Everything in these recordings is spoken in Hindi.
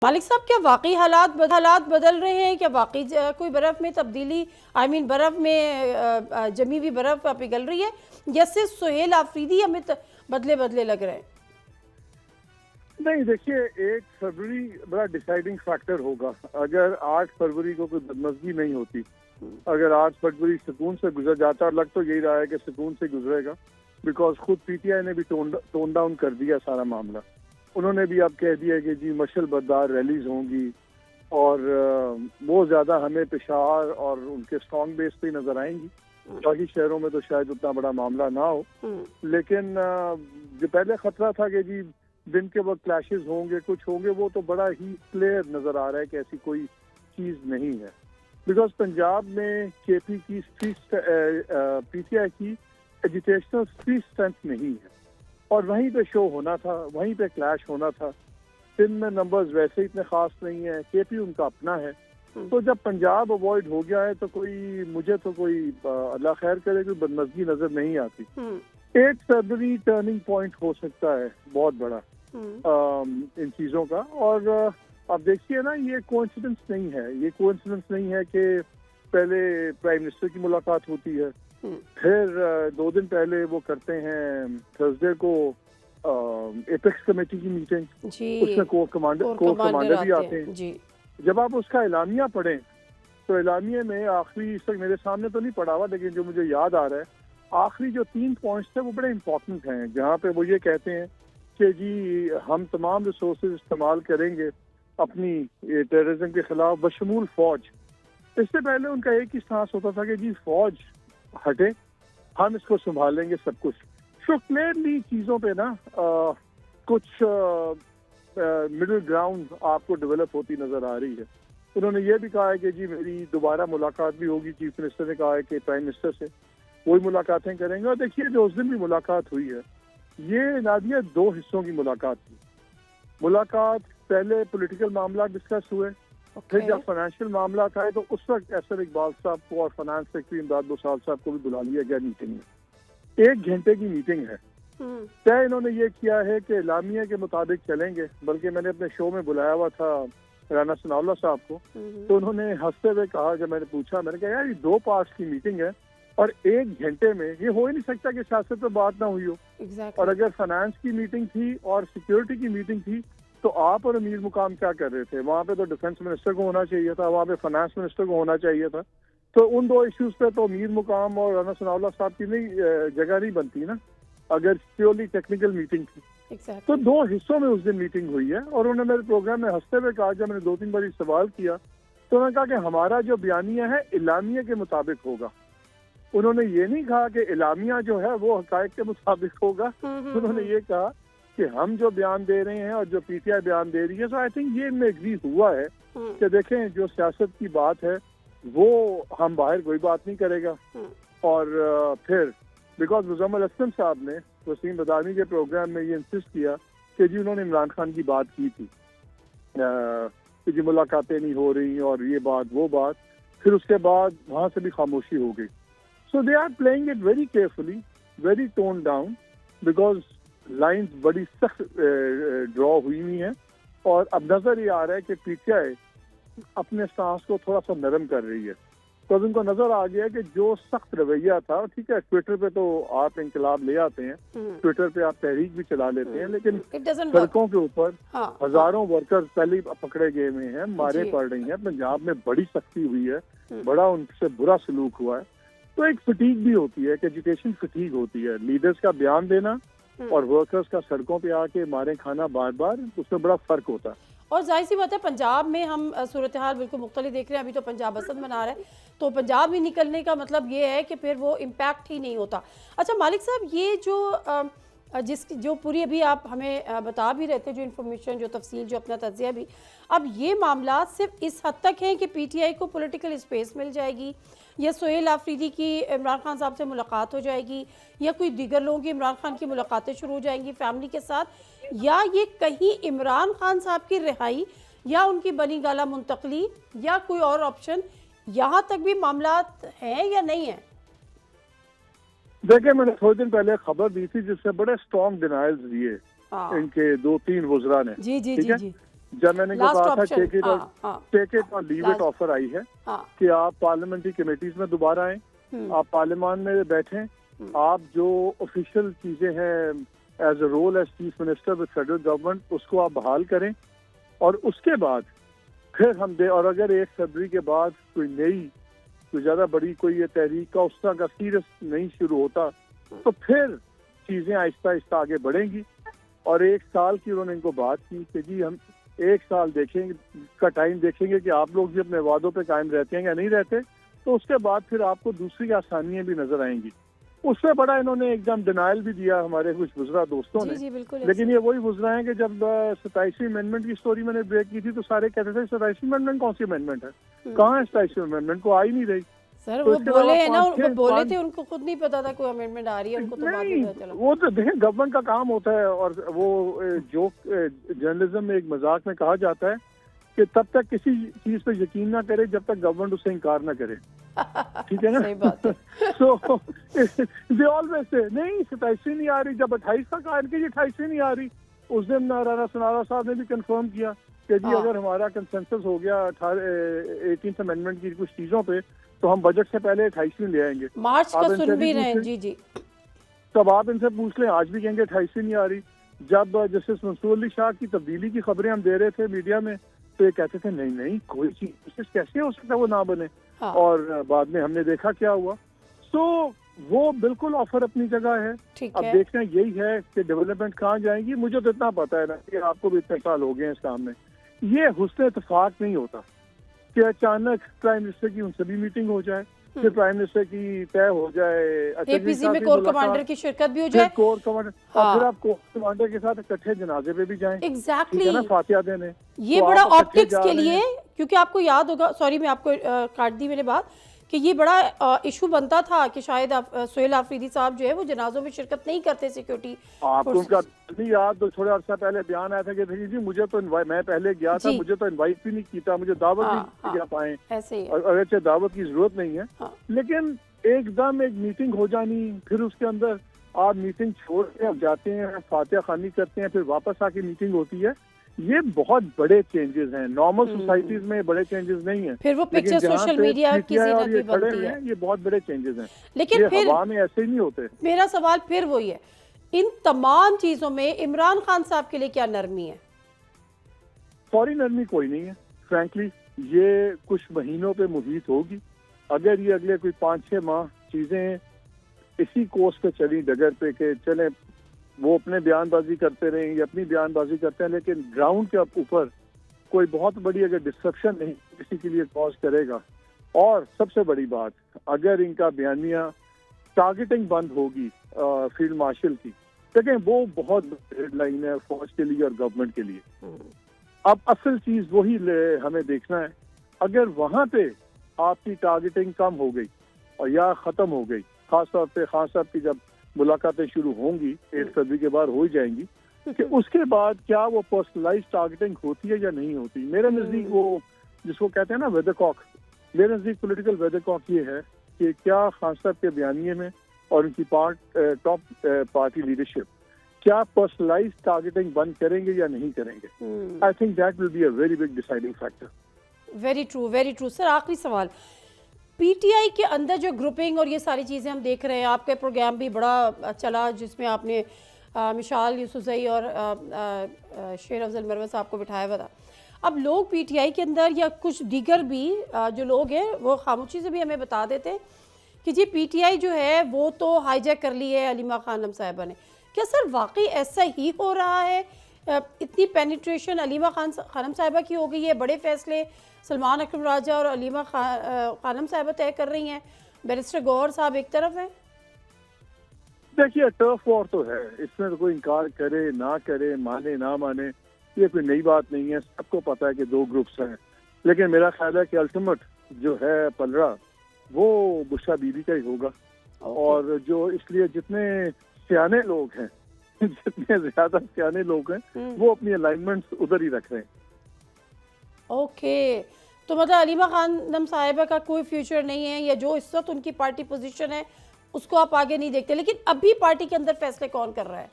मालिक साहब, क्या वाकई हालात बदल रहे हैं? क्या वाकई कोई बर्फ़ में तब्दीली, बर्फ़ में जमी हुई बर्फ़ पिघल रही है, या सिर्फ सुहेल आफरीदी हमें बदले बदले लग रहे हैं? नहीं, देखिए, 1 फरवरी बड़ा डिसाइडिंग फैक्टर होगा। अगर 8 फरवरी को कोई बदमज़गी नहीं होती, अगर 8 फरवरी सुकून से गुजर जाता, और लग तो यही रहा है कि सुकून से गुजरेगा, बिकॉज खुद पीटीआई ने भी टोन डाउन कर दिया सारा मामला। उन्होंने भी अब कह दिया कि जी मशल बरदार रैलीज होंगी, और वो ज़्यादा हमें पेशावर और उनके स्ट्रॉन्ग बेस पे नज़र आएंगी। बाकी शहरों में तो शायद उतना बड़ा मामला ना हो, लेकिन जो पहले खतरा था कि जी दिन के वक्त क्लैशेस होंगे, कुछ होंगे, वो तो बड़ा ही क्लियर नजर आ रहा है कि ऐसी कोई चीज नहीं है। बिकॉज पंजाब में केपी की पीटीआई की एजुकेशनल स्ट्रीट स्ट्रेंथ नहीं है, और वहीं पे शो होना था, वहीं पे क्लैश होना था। दिन में नंबर्स वैसे इतने खास नहीं है, केपी उनका अपना है। तो जब पंजाब अवॉइड हो गया है तो मुझे तो कोई अल्लाह खैर करे, कोई बदमज़गी नजर नहीं आती। 8 फरवरी टर्निंग पॉइंट हो सकता है बहुत बड़ा इन चीज़ों का। और आप देखिए ना, ये कोइंसिडेंस नहीं है, ये कोइंसिडेंस नहीं है कि पहले प्राइम मिनिस्टर की मुलाकात होती है, फिर 2 दिन पहले वो करते हैं थर्सडे को एपेक्स कमेटी की मीटिंग, उसमें कोर कमांडर भी आते हैं। जब आप उसका एलामिया पढ़ें तो एलामिया में आखिरी, इस तक मेरे सामने तो नहीं पढ़ा हुआ, लेकिन जो मुझे याद आ रहा है, आखिरी जो 3 पॉइंट्स थे वो बड़े इंपॉर्टेंट हैं, जहाँ पे वो ये कहते हैं कि जी हम तमाम रिसोर्सेज इस्तेमाल करेंगे अपनी टेररिज्म के खिलाफ, बशमूल फौज। इससे पहले उनका एक ही स्टांस होता था कि जी फौज हटे, हम इसको संभालेंगे सब कुछ। सो क्लियरली चीज़ों पे ना कुछ मिडिल ग्राउंड आपको डेवलप होती नजर आ रही है। उन्होंने ये भी कहा है कि जी मेरी दोबारा मुलाकात भी होगी, चीफ मिनिस्टर ने कहा है कि प्राइम मिनिस्टर से वही मुलाकातें करेंगे। और देखिए, जो उस दिन भी मुलाकात हुई है, ये नादिया 2 हिस्सों की मुलाकात थी। मुलाकात पहले पॉलिटिकल मामला डिस्कस हुए, फिर जब फाइनेंशियल मामला था तो उस वक्त एसर इकबाल साहब को और फाइनेंस सेक्रेटरी इमदाद दोसाल साहब को भी बुला लिया गया मीटिंग में। 1 घंटे की मीटिंग है। तय इन्होंने ये किया है कि एलामिया के मुताबिक चलेंगे, बल्कि मैंने अपने शो में बुलाया हुआ था राना सनाउल्लाह साहब को, तो उन्होंने हंसते हुए कहा, जब मैंने पूछा, मैंने कहा यार ये 2 पार्ट्स की मीटिंग है और 1 घंटे में ये हो ही नहीं सकता कि सियासत पे बात ना हुई हो। और अगर फाइनेंस की मीटिंग थी और सिक्योरिटी की मीटिंग थी तो आप और अमीर मुकाम क्या कर रहे थे? वहाँ पे तो डिफेंस मिनिस्टर को होना चाहिए था, वहाँ पे फाइनेंस मिनिस्टर को होना चाहिए था। तो उन 2 इश्यूज पे तो अमीर मुकाम और राना सनाउल्लाह साहब की जगह नहीं बनती ना, अगर प्योरली टेक्निकल मीटिंग थी। तो 2 हिस्सों में उस दिन मीटिंग हुई है। और उन्होंने मेरे प्रोग्राम में हंसते हुए कहा, जब मैंने 2-3 बार सवाल किया, तो उन्होंने कहा कि हमारा जो बयानिया है इलामिया के मुताबिक होगा। उन्होंने ये नहीं कहा कि इलामिया जो है वो हकायक के मुताबिक होगा। उन्होंने ये कहा कि हम जो बयान दे रहे हैं और जो पीटीआई बयान दे रही है। सो आई थिंक ये इनमें एग्री हुआ है कि देखें, जो सियासत की बात है वो हम बाहर कोई बात नहीं करेगा। और फिर बिकॉज मुजम्मिल असलम साहब ने वसीम बदामी के प्रोग्राम में ये इंसिस्ट किया कि जी उन्होंने इमरान खान की बात की थी कि जी मुलाकातें नहीं हो रही और ये बात वो बात, फिर उसके बाद वहाँ से भी खामोशी हो गई। So they are playing it very carefully, very toned down, because lines बड़ी सख्त ड्रॉ हुई हुई हैं। और अब नजर ये आ रहा है कि पीटीआई अपने स्टांस को थोड़ा सा नरम कर रही है। तो अब उनको नजर आ गया कि जो सख्त रवैया था, ठीक है, ट्विटर पे तो आप इंकलाब ले आते हैं, ट्विटर पे आप तहरीक भी चला लेते हैं, लेकिन सड़कों के ऊपर हजारों वर्कर्स पहले ही पकड़े गए हुए हैं, मारे पड़ रही हैं। पंजाब में बड़ी सख्ती हुई है, बड़ा उनसे बुरा सलूक हुआ है। तो एक फटीग भी होती है, एक एजुकेशन फटीग होती है। लीडर्स का बयान देना और वर्कर्स का सड़कों पे आके मारे खाना बार बार, उसमें बड़ा फर्क होता है। और जाहिर सी बात है, पंजाब में हम सूरत हाल बिल्कुल मुख्तलिफ देख रहे हैं। अभी तो पंजाब असद मना रहा है, तो पंजाब में निकलने का मतलब ये है कि फिर वो इम्पैक्ट ही नहीं होता। अच्छा मालिक साहब, ये जो पूरी अभी आप हमें बता भी रहे थे, जो इन्फॉर्मेशन, जो तफसील, जो अपना तज्जिया भी, अब ये मामला सिर्फ इस हद तक है कि पीटीआई को पॉलिटिकल स्पेस मिल जाएगी, या सुहेल आफरीदी की इमरान खान साहब से मुलाकात हो जाएगी, या कोई दीगर लोगों की इमरान खान की मुलाकातें शुरू हो जाएंगी फैमिली के साथ, या ये कहीं इमरान खान साहब की रिहाई या उनकी बनी गाला मुंतकली या कोई और ऑप्शन, यहाँ तक भी मामला हैं या नहीं है? देखिए, मैंने थोड़े दिन पहले खबर दी थी जिससे बड़े स्ट्रॉन्ग डिनायल्स दिए इनके 2-3 वुज़रा ने। जी जी ठीक जी है? जी। जब मैंने को लास्ट कहा था ऑप्शन। टेक इट और लीव इट ऑफर आई है कि आप पार्लियामेंट्री कमेटीज में दोबारा आए, आप पार्लियामान में बैठें, आप जो ऑफिशियल चीजें हैं as a role as chief minister with federal government उसको आप बहाल करें, और उसके बाद फिर हम दे, और अगर 1 फरवरी के बाद कोई ज्यादा बड़ी कोई ये तहरीक का उस तरह का सीरियस नहीं शुरू होता तो फिर चीजें आहिस्ता आहिस्ता आगे बढ़ेंगी। और 1 साल की उन्होंने इनको बात की कि जी हम 1 साल देखेंगे का टाइम देखेंगे कि आप लोग भी अपने वादों पे कायम रहते हैं या नहीं रहते, तो उसके बाद फिर आपको दूसरी आसानियां भी नजर आएंगी। उससे बड़ा इन्होंने एकदम डिनाइल भी दिया हमारे कुछ गुजरा दोस्तों ने। लेकिन ये वही गुजरा है कि जब 27वीं अमेंडमेंट की स्टोरी मैंने ब्रेक की थी तो सारे कहते थे 27वीं अमेंडमेंट कौन सी अमेंडमेंट है, कहाँ है 27वीं अमेंडमेंट, को आ ही नहीं रही। सर तो वो बोले है ना, उसके वो बोले थे, उनको खुद नहीं पता था कोई अमेंडमेंट आ रही है, उनको तो बाद में पता चला। वो तो देखें गवर्नमेंट का काम होता है, और वो जो जर्नलिज्म में एक मजाक में कहा जाता है कि तब तक किसी चीज पे यकीन ना करे जब तक गवर्नमेंट उससे इनकार ना करे, ठीक है ना। सही बात है। सो दे ऑलवेज से नहीं 27वीं नहीं आ रही, जब 28 का कहा कि 28वीं नहीं आ रही, उस दिन राणा सुनारा साहब ने भी कंफर्म किया कि जी अगर हमारा कंसेंसस हो गया 18th अमेंडमेंट की कुछ चीजों पे तो हम बजट से पहले 28वीं ले आएंगे। मार्च का सुन भी रहे हैं। जी जी, तब आप इनसे पूछ लें, आज भी कहेंगे 28वीं नहीं आ रही। जब जस्टिस मंसूर अली शाह की तब्दीली की खबरें हम दे रहे थे मीडिया में तो ये कहते थे नहीं नहीं कोई चीज कैसे हो सकता है वो ना बने, और बाद में हमने देखा क्या हुआ। सो वो बिल्कुल ऑफर अपनी जगह है। अब देखना यही है कि डेवलपमेंट कहाँ जाएगी। मुझे तो इतना पता है ना कि आपको भी इतने साल हो गए हैं इस काम में, ये हुस्न इत्तेफाक नहीं होता कि अचानक प्राइम मिनिस्टर की उनसे भी मीटिंग हो जाए, फिर प्राइम मिनिस्टर की तय हो जाए, एपीसी में कोर कमांडर की शिरकत भी हो जाए, कोर कमांडर, और फिर आप कोर कमांडर के साथ इकट्ठे जनाजे पे भी जाएं, एग्जैक्टली फातिहा देने। ये तो बड़ा ऑप्टिक्स के लिए, क्योंकि आपको याद होगा, सॉरी मैं आपको काट दी मैंने बात, कि ये बड़ा इशू बनता था कि शायद सोहेल आफरीदी साहब जो है वो जनाजों में शिरकत नहीं करते सिक्योरिटी। आपको उनका नहीं याद तो थोड़ा अर्सा पहले बयान आया था कि जी मुझे तो मैं पहले गया था, मुझे तो इनवाइट भी नहीं किया, मुझे दावत भी नहीं पाए, अगरचे दावत की जरूरत नहीं है। लेकिन एकदम एक मीटिंग हो जानी, फिर उसके अंदर आप मीटिंग छोड़ के आप जाते हैं, फातिहा खानी करते हैं, फिर वापस आके मीटिंग होती है, ये बहुत बड़े चेंजेस हैं। नॉर्मल सोसाइटीज में बड़े चेंजेस नहीं है, फिर वो पिक्चर सोशल मीडिया की ज़िंदगी भी बनती है, ये बहुत बड़े चेंजेस हैं। लेकिन फिर हवा में ऐसे नहीं होते। मेरा सवाल फिर वही है, इन तमाम चीजों में इमरान खान साहब के लिए क्या नरमी है? सॉरी नरमी कोई नहीं है फ्रैंकली, ये कुछ महीनों पे मुहीत होगी। अगर ये अगले कोई 5-6 माह चीजें इसी कोर्स पे चली, डगर पे के चले, वो अपने बयानबाजी करते रहे, ये अपनी बयानबाजी करते हैं, लेकिन ग्राउंड के ऊपर कोई बहुत बड़ी अगर डिस्ट्रक्शन नहीं किसी के लिए कॉज करेगा। और सबसे बड़ी बात, अगर इनका बयानिया टारगेटिंग बंद होगी फील्ड मार्शल की, देखें वो बहुत हेडलाइन है फौज के लिए और गवर्नमेंट के लिए। अब असल चीज वही हमें देखना है, अगर वहां पे आपकी टारगेटिंग कम हो गई और या खत्म हो गई, खासतौर पे खान साहब की जब मुलाकातें शुरू होंगी 8 फरवरी के बाद हो ही जाएंगी, कि उसके बाद क्या वो पर्सनलाइज टारगेटिंग होती है या नहीं होती। मेरे नजदीक वो जिसको कहते हैं ना वेदरकॉक, मेरे नजदीक पॉलिटिकल वेदरकॉक ये है कि क्या खान साहब के बयानिए में और उनकी टॉप पार्टी लीडरशिप क्या पर्सनलाइज टारगेटिंग बंद करेंगे या नहीं करेंगे। I think that will be a very big deciding factor. Very true, very true. Sir आखिरी सवाल, पीटीआई के अंदर जो ग्रुपिंग और ये सारी चीज़ें हम देख रहे हैं, आपका प्रोग्राम भी बड़ा चला जिसमें आपने मिशाल यूसुफजई और शेर अफजल मरवत साहब को बिठाया हुआ था। अब लोग पीटीआई के अंदर या कुछ दीगर भी जो लोग हैं वो खामोशी से भी हमें बता देते हैं कि जी पीटीआई जो है वो तो हाईजैक कर ली है अलीमा खानम साहिबा ने। क्या सर वाकई ऐसा ही हो रहा है? इतनी पेनिट्रेशन अलीमा खानम साहिबा की हो गई है, बड़े फैसले सलमान अकरम राजा और अलीमा खानम साहिबा तय कर रही हैं, बैरिस्टर गौहर साहब एक तरफ हैं। देखिए टर्फ वॉर तो है, इसमें तो कोई इनकार करे ना करे, माने ना माने, ये कोई नई बात नहीं है, सबको पता है कि 2 ग्रुप्स हैं। लेकिन मेरा ख्याल है कि अल्टीमेट जो है पलड़ा वो बुशरा बीबी का ही होगा। और जो इसलिए जितने सियाने लोग हैं जितने ज्यादा सियाने लोग हैं वो अपनी अलाइनमेंट्स उधर ही रख रहे हैं। ओके, तो मतलब अलीमा खानम साहिबा का कोई फ्यूचर नहीं है, या जो इस वक्त उनकी पार्टी पोजीशन है उसको आप आगे नहीं देखते। लेकिन अभी पार्टी के अंदर फैसले कौन कर रहा है?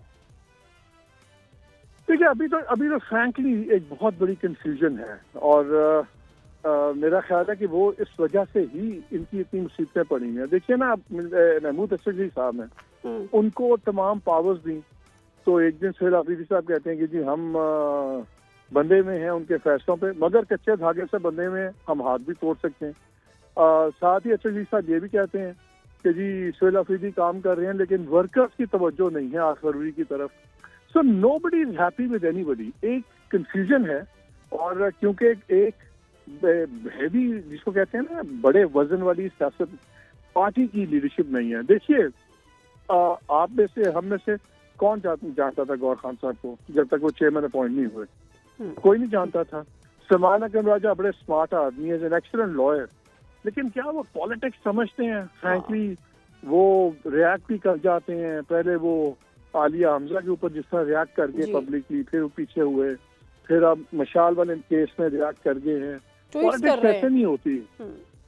देखिए अभी तो फ्रैंकली एक बहुत बड़ी कंफ्यूजन है, और मेरा ख्याल है कि वो इस वजह से ही इनकी इतनी मुसीबतें पड़ी हैं। देखिए ना, महमूद असद जी साहब हैं, उनको तमाम पावर्स दी, तो एक दिन सोहेल अफरीदी साहब कहते हैं कि जी हम बंधे में हैं उनके फैसलों पे, मगर कच्चे धागे से बंधे में हम हाथ भी तोड़ सकते हैं। साथ ही असद जी साहब ये भी कहते हैं कि जी सोहेल अफरीदी काम कर रहे हैं लेकिन वर्कर्स की तवज्जो नहीं है 8 फरवरी की तरफ। So nobody is happy with anybody. एक कंफ्यूजन है, और क्योंकि एक हैवी जिसको कहते हैं ना बड़े वजन वाली सियासत, पार्टी की लीडरशिप नहीं है। देखिए आप में से हम में से कौन जानता था गौर खान साहब को जब तक वो चेयरमैन अपॉइंट नहीं हुए? कोई नहीं जानता था। सलमान अकरम राजा बड़े स्मार्ट आदमी है, एन एक्सीलेंट लॉयर, लेकिन क्या वो पॉलिटिक्स समझते हैं? फ्रैंकली वो रिएक्ट भी कर जाते हैं। पहले वो आलिया हमजा के ऊपर जिस तरह रिएक्ट कर गए पब्लिकली, फिर वो पीछे हुए, फिर अब मशाल वाले केस में रिएक्ट कर गए हैं। पॉलिटिक्स ऐसे नहीं होती।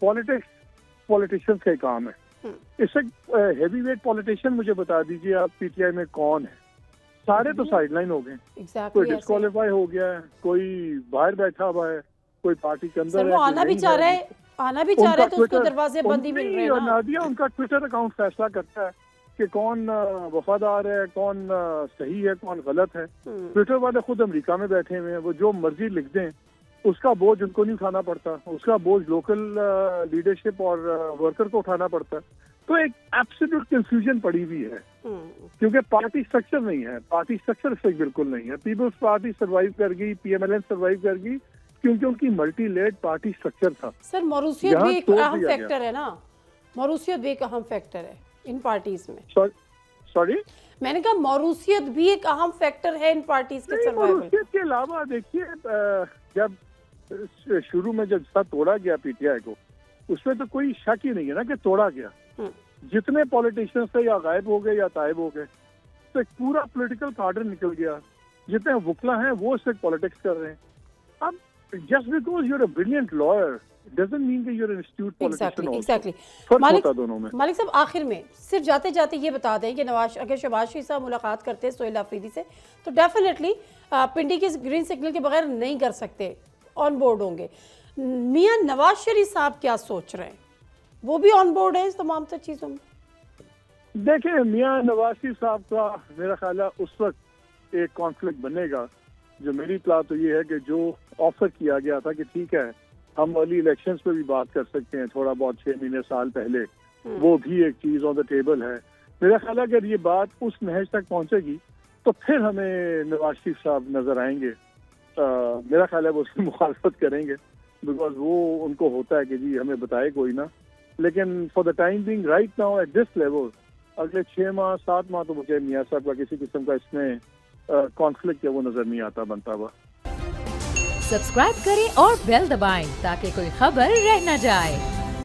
पॉलिटिक्स पॉलिटिशियंस का काम है। इससे हेवी वेट पॉलिटिशियन मुझे बता दीजिए आप पीटीआई में कौन है? सारे तो साइडलाइन हो गए। कोई डिस्क्वालीफाई हो गया है, कोई बाहर बैठा हुआ है, कोई पार्टी के अंदर है, आना भी चाह रहा है तो उसको दरवाजे बंद ही मिल रहे हैं ना। नादिया उनका ट्विटर अकाउंट फैसला करता है कि कौन वफादार है, कौन सही है, कौन गलत है। ट्विटर वाले खुद अमेरिका में बैठे हुए हैं, वो जो मर्जी लिख दें, उसका बोझ उनको नहीं उठाना पड़ता, उसका बोझ लोकल लीडरशिप और वर्कर को उठाना पड़ता है। तो एक एब्सोल्यूट कंफ्यूजन पड़ी हुई है, क्योंकि पार्टी स्ट्रक्चर नहीं है। पार्टी स्ट्रक्चर से बिल्कुल नहीं है। पीपल्स पार्टी सर्वाइव कर गई, पीएमएलएन सर्वाइव कर गई क्योंकि उनकी मल्टी लेड पार्टी स्ट्रक्चर था। सर मौरूसियत भी एक अहम फैक्टर है ना, मौरूसियत भी एक अहम फैक्टर है इन पार्टीज में। सॉरी, मैंने कहा मौरूसियत भी एक अहम फैक्टर है इन पार्टीज के सर्वाइवल। मौरूसियत के अलावा देखिए, जब शुरू में जब साथ तोड़ा गया पीटीआई को, उसमें तो कोई शक ही नहीं है ना कि तोड़ा गया। जितने पॉलिटिशियंस थे या गायब हो गए या तायब हो गए, तो एक पूरा पॉलिटिकल कार्डर निकल गया। जितने वुकला हैं वो सिर्फ पॉलिटिक्स कर रहे हैं। अब just because you are a brilliant lawyer doesn't mean that you're an astute politician also. Exactly. फर्क होता दोनों में। मालिक साहब आखिर में सिर्फ जाते जाते ये बता दें कि अगर शहबाज शरीफ साहब मुलाकात करते हैं सोहेल अफरीदी से, तो डेफिनेटली पिंडी के ग्रीन सिग्नल के बगैर नहीं कर सकते, ऑन बोर्ड होंगे। मियां नवाज शरीफ साहब क्या सोच रहे हैं? वो भी ऑन बोर्ड है इस तमाम तर चीज़ों में? देखिए, मियां नवाज शरीफ साहब का मेरा ख्याल है उस वक्त एक कॉन्फ्लिक्ट बनेगा। जो मेरी इत्तला तो ये है कि जो ऑफर किया गया था कि ठीक है हम अर्ली इलेक्शंस पे भी बात कर सकते हैं, थोड़ा बहुत 6 महीने साल पहले, वो भी एक चीज ऑन द टेबल है। मेरा ख्याल है अगर ये बात उस नहज तक पहुंचेगी तो फिर हमें नवाज शरीफ साहब नजर आएंगे। मेरा ख्याल है वो उसकी मुखालफत करेंगे, बिकॉज वो उनको होता है कि जी हमें बताए कोई ना। लेकिन for the time being right now at this level, अगले 6 माह 7 माह तो मुझे मियां साहब का किसी किस्म का इसमें कॉन्फ्लिक्ट है वो नजर नहीं आता बनता हुआ। सब्सक्राइब करें और बेल दबाएं ताकि कोई खबर रह न जाए।